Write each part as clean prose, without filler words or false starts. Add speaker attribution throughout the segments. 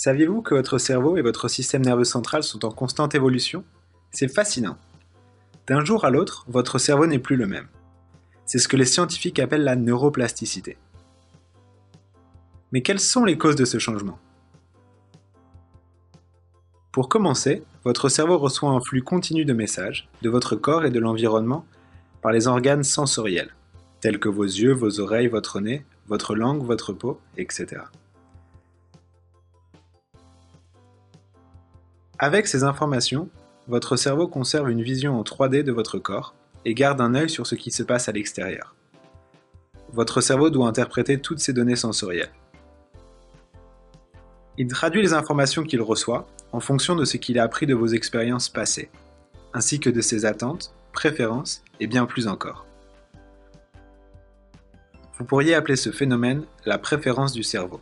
Speaker 1: Saviez-vous que votre cerveau et votre système nerveux central sont en constante évolution? C'est fascinant. D'un jour à l'autre, votre cerveau n'est plus le même. C'est ce que les scientifiques appellent la neuroplasticité. Mais quelles sont les causes de ce changement? Pour commencer, votre cerveau reçoit un flux continu de messages de votre corps et de l'environnement par les organes sensoriels, tels que vos yeux, vos oreilles, votre nez, votre langue, votre peau, etc. Avec ces informations, votre cerveau conserve une vision en 3D de votre corps et garde un œil sur ce qui se passe à l'extérieur. Votre cerveau doit interpréter toutes ces données sensorielles. Il traduit les informations qu'il reçoit en fonction de ce qu'il a appris de vos expériences passées, ainsi que de ses attentes, préférences et bien plus encore. Vous pourriez appeler ce phénomène la préférence du cerveau.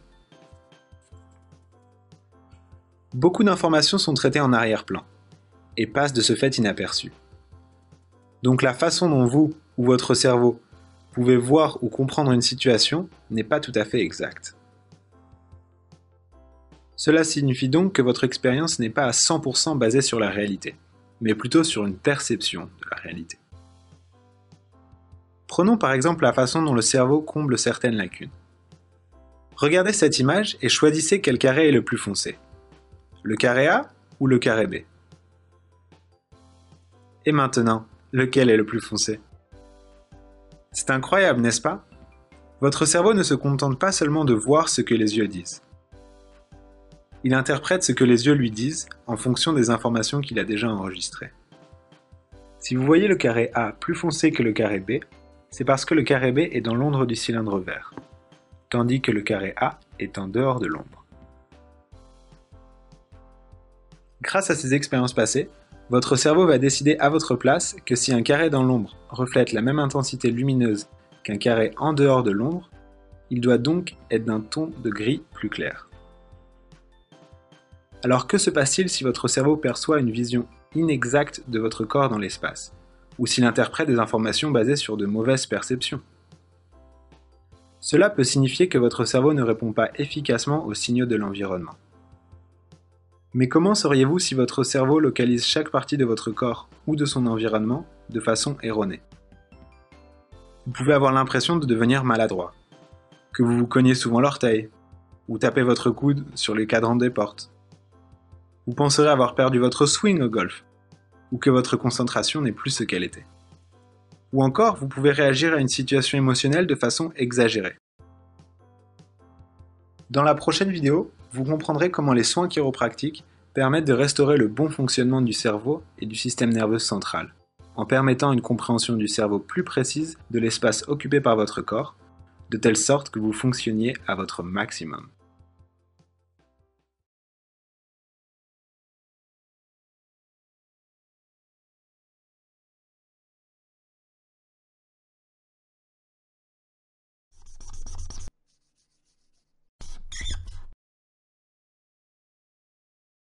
Speaker 1: Beaucoup d'informations sont traitées en arrière-plan et passent de ce fait inaperçues. Donc la façon dont vous ou votre cerveau pouvez voir ou comprendre une situation n'est pas tout à fait exacte. Cela signifie donc que votre expérience n'est pas à 100% basée sur la réalité, mais plutôt sur une perception de la réalité. Prenons par exemple la façon dont le cerveau comble certaines lacunes. Regardez cette image et choisissez quel carré est le plus foncé. Le carré A ou le carré B? Et maintenant, lequel est le plus foncé? C'est incroyable, n'est-ce pas? Votre cerveau ne se contente pas seulement de voir ce que les yeux disent. Il interprète ce que les yeux lui disent en fonction des informations qu'il a déjà enregistrées. Si vous voyez le carré A plus foncé que le carré B, c'est parce que le carré B est dans l'ombre du cylindre vert, tandis que le carré A est en dehors de l'ombre. Grâce à ces expériences passées, votre cerveau va décider à votre place que si un carré dans l'ombre reflète la même intensité lumineuse qu'un carré en dehors de l'ombre, il doit donc être d'un ton de gris plus clair. Alors que se passe-t-il si votre cerveau perçoit une vision inexacte de votre corps dans l'espace, ou s'il interprète des informations basées sur de mauvaises perceptions? Cela peut signifier que votre cerveau ne répond pas efficacement aux signaux de l'environnement. Mais comment sauriez-vous si votre cerveau localise chaque partie de votre corps ou de son environnement de façon erronée? Vous pouvez avoir l'impression de devenir maladroit, que vous vous cognez souvent l'orteil, ou tapez votre coude sur les cadrans des portes. Vous penserez avoir perdu votre swing au golf, ou que votre concentration n'est plus ce qu'elle était. Ou encore, vous pouvez réagir à une situation émotionnelle de façon exagérée. Dans la prochaine vidéo, vous comprendrez comment les soins chiropractiques permettent de restaurer le bon fonctionnement du cerveau et du système nerveux central, en permettant une compréhension du cerveau plus précise de l'espace occupé par votre corps, de telle sorte que vous fonctionniez à votre maximum.